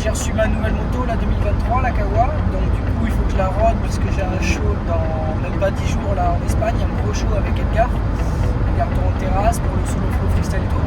j'ai reçu ma nouvelle moto, la 2023, la Kawa. Donc du coup il faut que je la rode puisque j'ai un show dans même pas 10 jours là en Espagne, un gros show avec Edgar Tour en terrasse pour le solo flow freestyle tour.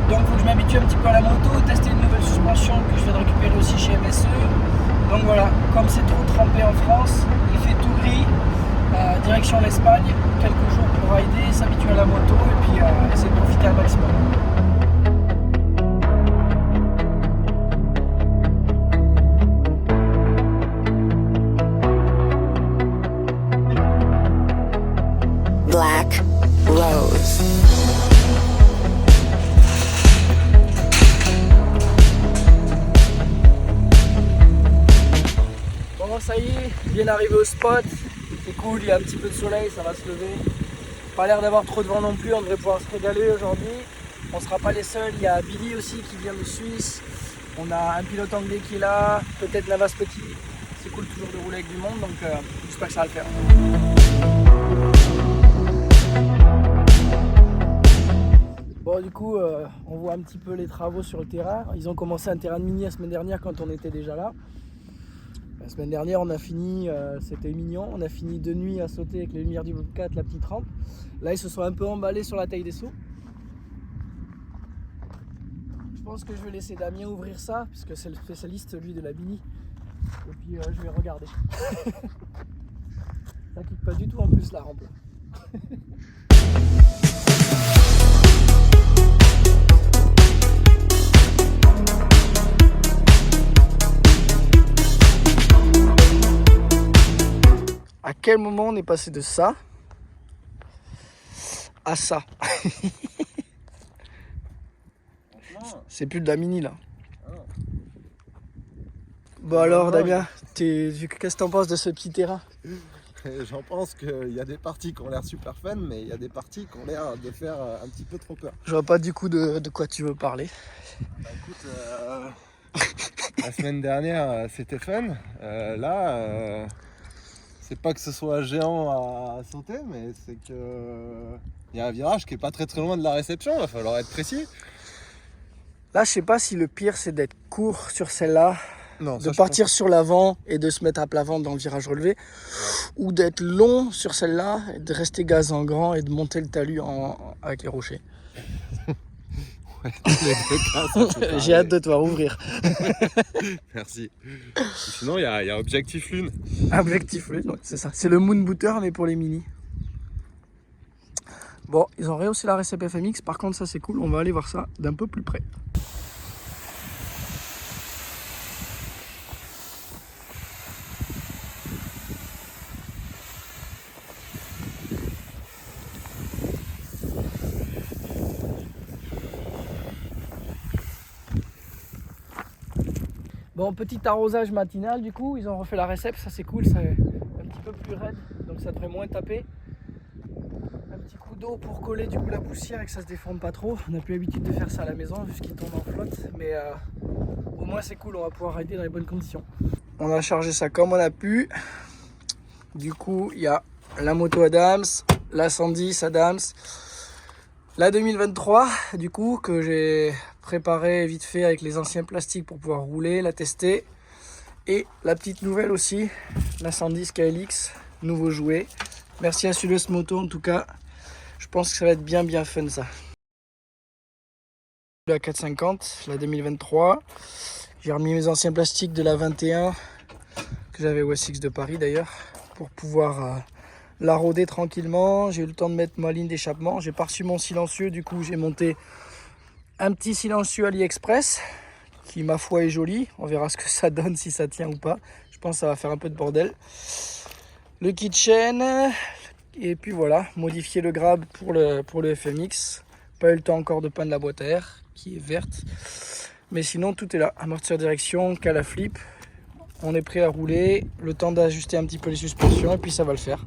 Donc il faut que je m'habitue un petit peu à la moto, tester une nouvelle suspension que je viens de récupérer aussi chez MSE. Donc voilà, comme c'est trop trempé en France, il fait tout gris, direction l'Espagne, quelques jours pour rider, s'habituer à la moto et puis essayer de profiter un maximum. Black Rose. Bon ça y est, bien arrivé au spot, c'est cool, il y a un petit peu de soleil, ça va se lever. Pas l'air d'avoir trop de vent non plus, on devrait pouvoir se régaler aujourd'hui. On sera pas les seuls, il y a Billy aussi qui vient de Suisse. On a un pilote anglais qui est là, peut-être Navas Petit. C'est cool toujours de rouler avec du monde, donc j'espère que ça va le faire. Bon du coup, on voit un petit peu les travaux sur le terrain. Ils ont commencé un terrain de mini la semaine dernière quand on était déjà là. La semaine dernière on a fini, c'était mignon, on a fini de nuit à sauter avec les lumières du Bobcat, la petite rampe. Là ils se sont un peu emballés sur la taille des sauts. Je pense que je vais laisser Damien ouvrir ça, puisque c'est le spécialiste lui de la mini. Et puis je vais regarder. Ça clique pas du tout en plus la rampe. À quel moment on est passé de ça à ça? C'est plus de la mini là. Bon alors Damien, qu'est-ce que t'en penses de ce petit terrain? J'en pense qu'il y a des parties qui ont l'air super fun, mais il y a des parties qui ont l'air de faire un petit peu trop peur. Je vois pas du coup de quoi tu veux parler. Bah écoute, la semaine dernière c'était fun. Là, c'est pas que ce soit géant à sauter, mais c'est que il y a un virage qui est pas très loin de la réception. Il va falloir être précis. Là, je sais pas si le pire c'est d'être court sur celle-là, Non, de partir sur l'avant et de se mettre à plat ventre dans le virage relevé, ou d'être long sur celle-là, et de rester gaz en grand et de monter le talus avec les rochers. Ouais, les deux cas, j'ai hâte de te voir ouvrir. Merci. Sinon, il y a Objectif Lune. Objectif, oui, ouais, c'est ça. C'est le Moon Booter, mais pour les mini. Bon, ils ont rehaussé la récep FMX, par contre ça c'est cool, on va aller voir ça d'un peu plus près. Bon, petit arrosage matinal du coup, ils ont refait la récep, ça c'est cool, c'est un petit peu plus raide, donc ça devrait moins taper. Un petit coup d'eau pour coller du coup la poussière et que ça se déforme pas trop. On n'a plus l'habitude de faire ça à la maison vu qu'il tombe en flotte, mais au moins c'est cool, on va pouvoir rider dans les bonnes conditions. On a chargé ça comme on a pu. Du coup, il y a la moto Adams, la 110 Adams, la 2023 du coup que j'ai préparé vite fait avec les anciens plastiques pour pouvoir rouler, la tester, et la petite nouvelle aussi, la 110 KLX, nouveau jouet. Merci à Sulus Moto en tout cas, je pense que ça va être bien fun ça. La 450, la 2023, j'ai remis mes anciens plastiques de la 21 que j'avais au SX de Paris d'ailleurs pour pouvoir la rôder tranquillement. J'ai eu le temps de mettre ma ligne d'échappement, j'ai pas reçu mon silencieux, du coup j'ai monté un petit silencieux AliExpress qui ma foi est joli, on verra ce que ça donne, si ça tient ou pas. Je pense que ça va faire un peu de bordel. Le kitchen, et puis voilà, modifier le grab pour le FMX. Pas eu le temps encore de peindre la boîte à air qui est verte, mais sinon tout est là. Amortisseur direction, cale à flip, on est prêt à rouler, le temps d'ajuster un petit peu les suspensions et puis ça va le faire.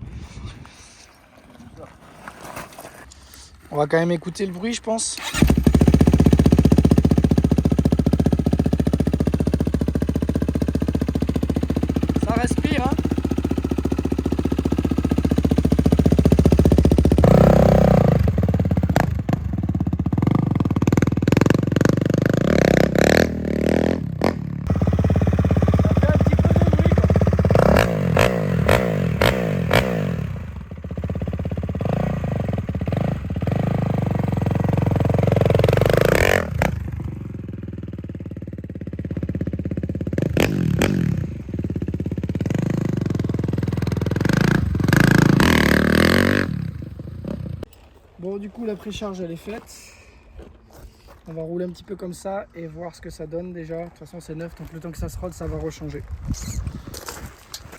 On va quand même écouter le bruit je pense. Ça respire hein. Bon, du coup, la précharge elle est faite. On va rouler un petit peu comme ça et voir ce que ça donne déjà. De toute façon, c'est neuf, donc le temps que ça se rôde, ça va rechanger.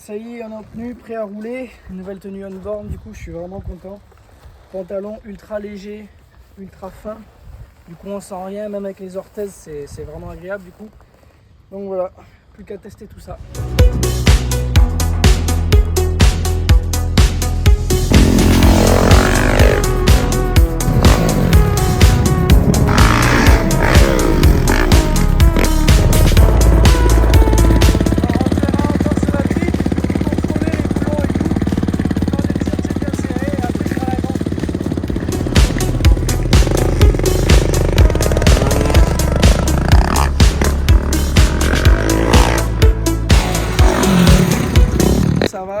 Ça y est, on est en tenue, prêt à rouler. Une nouvelle tenue on-board, du coup, je suis vraiment content. Pantalon ultra léger, ultra fin. Du coup, on sent rien, même avec les orthèses, c'est vraiment agréable du coup. Donc voilà, plus qu'à tester tout ça.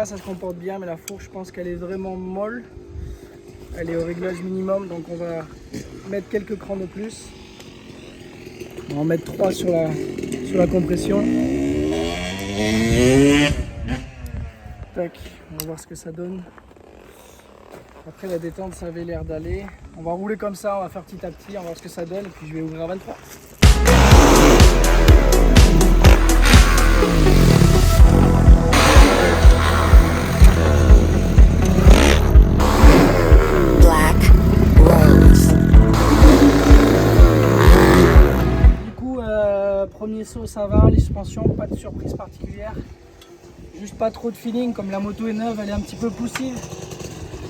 Ça se comporte bien, mais la fourche, je pense qu'elle est vraiment molle. Elle est au réglage minimum, donc on va mettre quelques crans de plus. On va en mettre 3 sur la compression. Tac, on va voir ce que ça donne. Après la détente, ça avait l'air d'aller. On va rouler comme ça, on va faire petit à petit, on va voir ce que ça donne, et puis je vais ouvrir à 23. Premier saut, ça va, les suspensions, pas de surprise particulière. Juste pas trop de feeling, comme la moto est neuve, elle est un petit peu poussive.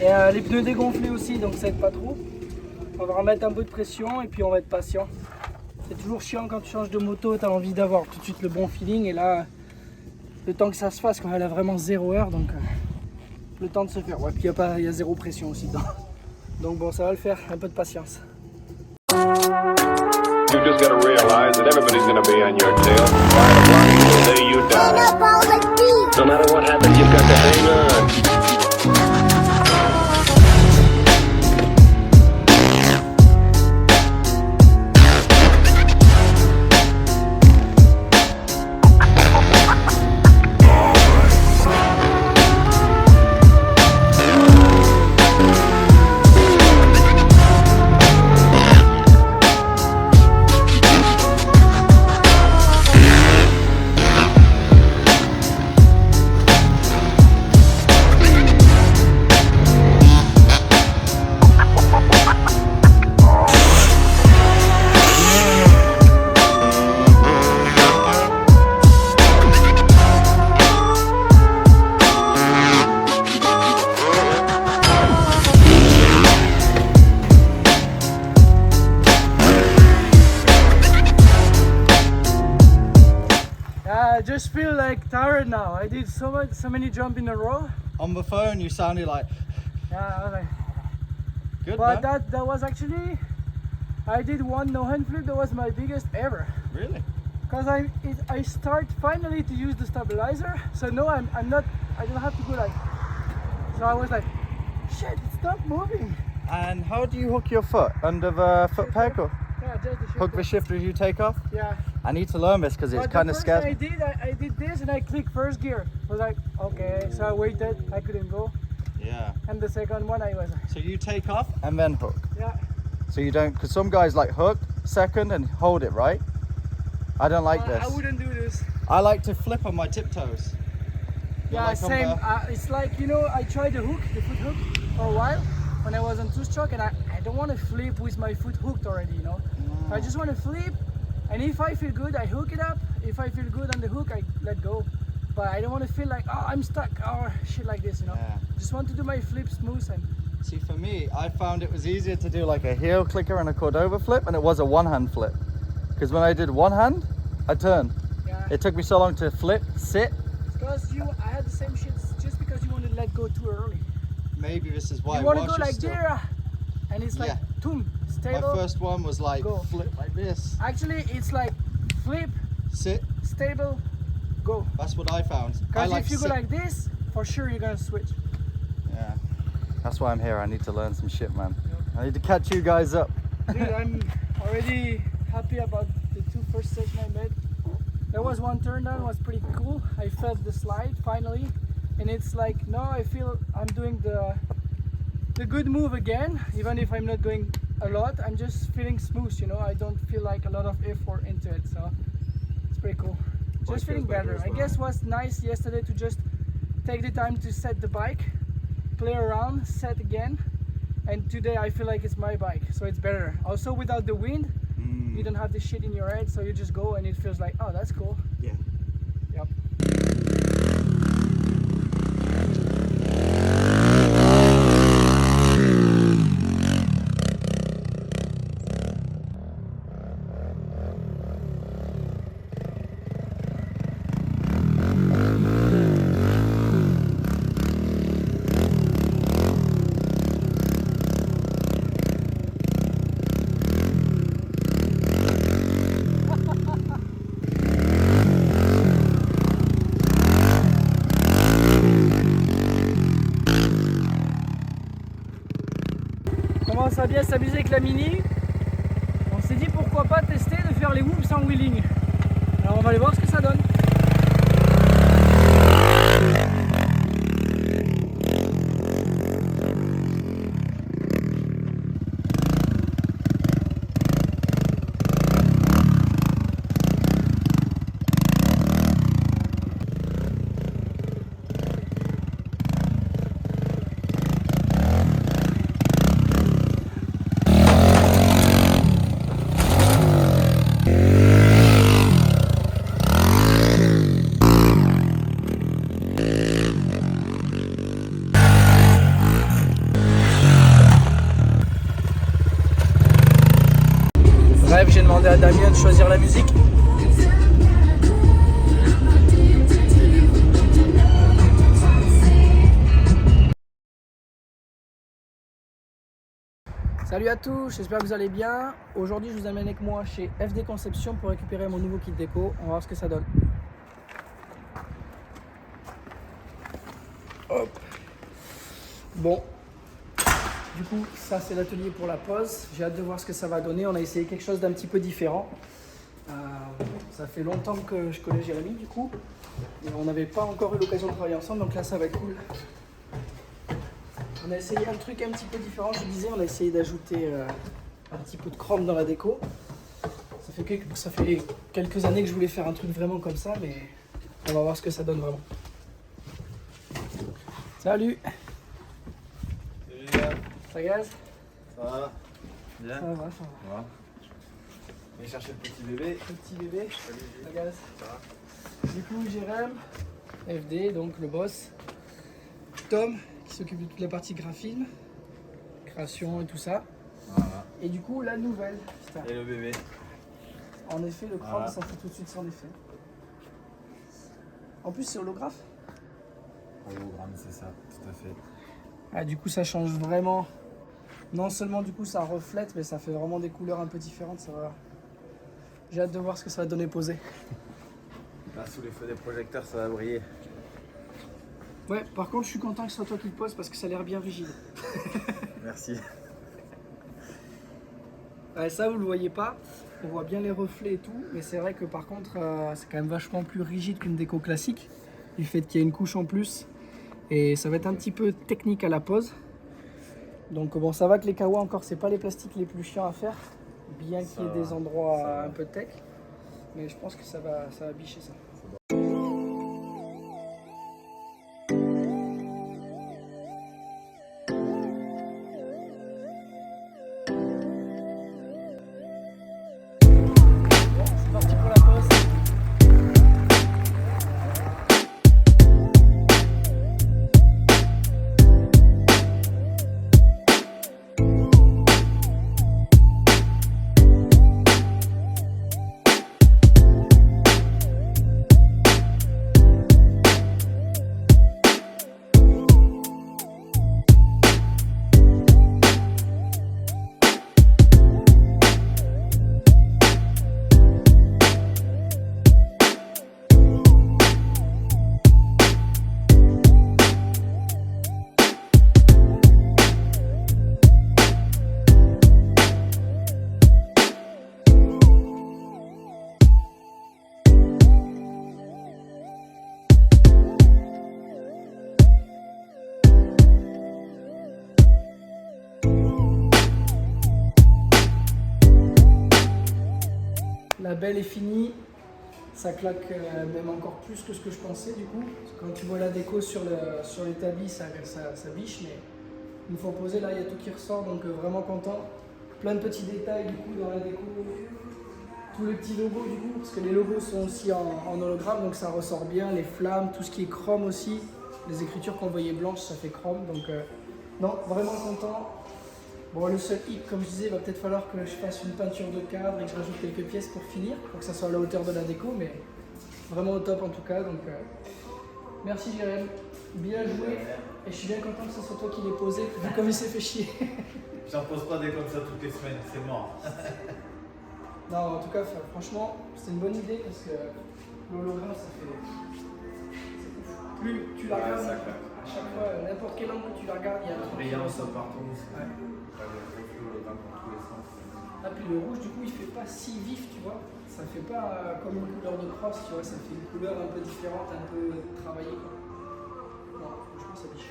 Et les pneus dégonflés aussi, donc ça aide pas trop. On va remettre un peu de pression et puis on va être patient. C'est toujours chiant quand tu changes de moto, tu as envie d'avoir tout de suite le bon feeling. Et là, le temps que ça se fasse, quand elle a vraiment 0 heure, donc le temps de se faire. Ouais, puis il y a zéro pression aussi dedans. Donc bon, ça va le faire, un peu de patience. You just gotta realize that everybody's gonna be on your tail. Right along till the day you die. No matter what happens, you've got to hang on. I just feel like tired now. I did so many jumps in a row. On the phone, you sounded like. Yeah, I was like. Good, But man. that was actually. I did one no hand flip. That was my biggest ever. Really? Because I start finally to use the stabilizer. So no, I don't have to go like. So I was like, shit, it's not moving. And how do you hook your foot? Under the foot peg or Yeah, just the shifter. hook the shifter as you take off? Yeah. I need to learn this because it's But kind the of first scares thing me. I did this and I clicked first gear. I was like, okay. So I waited. I couldn't go. Yeah. And the second one I was like, So you take off and then hook. yeah. So you don't, because some guys like hook second and hold it, right? I don't like this. I wouldn't do this. I like to flip on my tiptoes. Yeah, like on same. the- It's like, you know, I tried the hook, the foot hook, for a while when I was on two-stroke, and I don't want to flip with my foot hooked already, you know. No. I just want to flip, and if I feel good, I hook it up. If I feel good on the hook, I let go. But I don't want to feel like, oh, I'm stuck or shit like this, you know. Yeah. Just want to do my flip smooth and See, for me, I found it was easier to do like a heel clicker and a Cordova flip, and it was a one-hand flip. Because when I did one hand, I turned. yeah. It took me so long to flip, sit. Because I had the same shit just because you want to let go too early. Maybe this is why. You want to whilst go you're like still- there, and it's like, Yeah. boom, My stable. first one was like Go. flip like this, Actually, it's like flip, sit. stable, go. That's what I found. I Because like if you go sit. like this, for sure you're gonna switch. Yeah. That's why I'm here. I need to learn some shit, man. I need to catch you guys up. Dude, I'm already happy about the two first sessions I made. There was one turn down, was pretty cool. I felt the slide finally, and it's like now I feel I'm doing the the good move again. Even if I'm not going a lot, I'm just feeling smooth, you know. I don't feel like a lot of effort into it, so it's pretty cool. Just feeling better. I guess what's nice yesterday to just take the time to set the bike, play around, set again, and today I feel like it's my bike, so it's better. Also without the wind, you don't have the shit in your head, so you just go and it feels like, oh, that's cool. Yeah. Yep. On commence à bien s'amuser avec la Mini. On s'est dit pourquoi pas tester de faire les whoops en wheeling. Alors on va aller voir ce que ça donne. Bref, j'ai demandé à Damien de choisir la musique. Salut à tous, j'espère que vous allez bien. Aujourd'hui, je vous amène avec moi chez FD Conception pour récupérer mon nouveau kit déco. On va voir ce que ça donne. Hop. Bon. Du coup, ça c'est l'atelier pour la pose. J'ai hâte de voir ce que ça va donner. On a essayé quelque chose d'un petit peu différent. Ça fait longtemps que je connais Jérémy du coup. Et on n'avait pas encore eu l'occasion de travailler ensemble, donc là ça va être cool. On a essayé un truc un petit peu différent, je vous disais, on a essayé d'ajouter un petit peu de chrome dans la déco. Ça fait quelques années que je voulais faire un truc vraiment comme ça, mais on va voir ce que ça donne vraiment. Salut! Ça gaz? Ça va? Bien? Ça va, ça va. Ça va. On va chercher le petit bébé. Le petit bébé, Salut, ça gaz. ça va. Du coup, Jérém, FD, donc le boss. Tom, qui s'occupe de toute la partie graphisme, création et tout ça. Voilà. Et du coup, la nouvelle. Putain. Et le bébé. En effet, le chrome, Voilà. ça fait tout de suite son effet. En plus, c'est holographe. Hologramme, c'est ça, tout à fait. Ah, du coup, ça change vraiment. Non seulement du coup, ça reflète, mais ça fait vraiment des couleurs un peu différentes. Ça va. J'ai hâte de voir ce que ça va donner posé. Là, sous les feux des projecteurs, ça va briller. Ouais, par contre, je suis content que ce soit toi qui le poses parce que ça a l'air bien rigide. Merci. Ouais, ça, vous le voyez pas. On voit bien les reflets et tout, mais c'est vrai que par contre, c'est quand même vachement plus rigide qu'une déco classique, du fait qu'il y a une couche en plus. Et ça va être un petit peu technique à la pose. Donc bon, ça va que les kawas encore, c'est pas les plastiques les plus chiants à faire, bien qu'il y ait des endroits un peu tech. Mais je pense que ça va bicher ça. Bon, c'est parti pour la pose. La belle est finie. Ça claque même encore plus que ce que je pensais du coup. Parce que quand tu vois la déco sur l'établi, ça biche, mais une fois posé, là il y a tout qui ressort, donc vraiment content. Plein de petits détails du coup dans la déco. Tous les petits logos du coup, parce que les logos sont aussi en hologramme, donc ça ressort bien. Les flammes, tout ce qui est chrome aussi. Les écritures qu'on voyait blanches, ça fait chrome, donc non, vraiment content. Bon, le seul hic, comme je disais, il va peut-être falloir que je fasse une peinture de cadre et que je rajoute quelques pièces pour finir, pour que ça soit à la hauteur de la déco, mais vraiment au top en tout cas. Donc merci Jérém, bien joué. Et je suis bien content que ce soit toi qui l'ai posé, vu comme il s'est fait chier. J'en pose pas des comme ça toutes les semaines, c'est mort. Non, en tout cas, franchement, c'est une bonne idée parce que l'hologramme, ça fait. Plus tu la regardes, ça claque. à chaque fois, n'importe quel angle que tu la regardes, il y a un truc. Brillance partout. Ouais. Dans tous les sens. Ah, puis le rouge, du coup, il fait pas si vif, tu vois. Ça fait pas comme une couleur de crosse, tu vois. Ça fait une couleur un peu différente, un peu travaillée, quoi. Non, franchement, ça biche.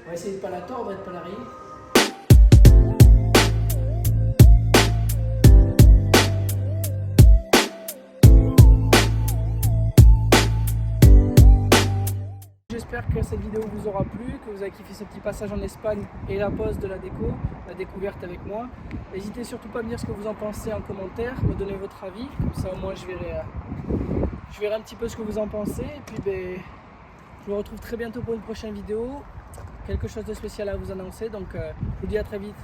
On va essayer de pas la tordre et de pas la rayer. J'espère que cette vidéo vous aura plu, que vous avez kiffé ce petit passage en Espagne et la pose de la déco, la découverte avec moi. N'hésitez surtout pas à me dire ce que vous en pensez en commentaire, me donner votre avis, comme ça au moins je verrai un petit peu ce que vous en pensez. Et puis je vous retrouve très bientôt pour une prochaine vidéo, quelque chose de spécial à vous annoncer, donc je vous dis à très vite.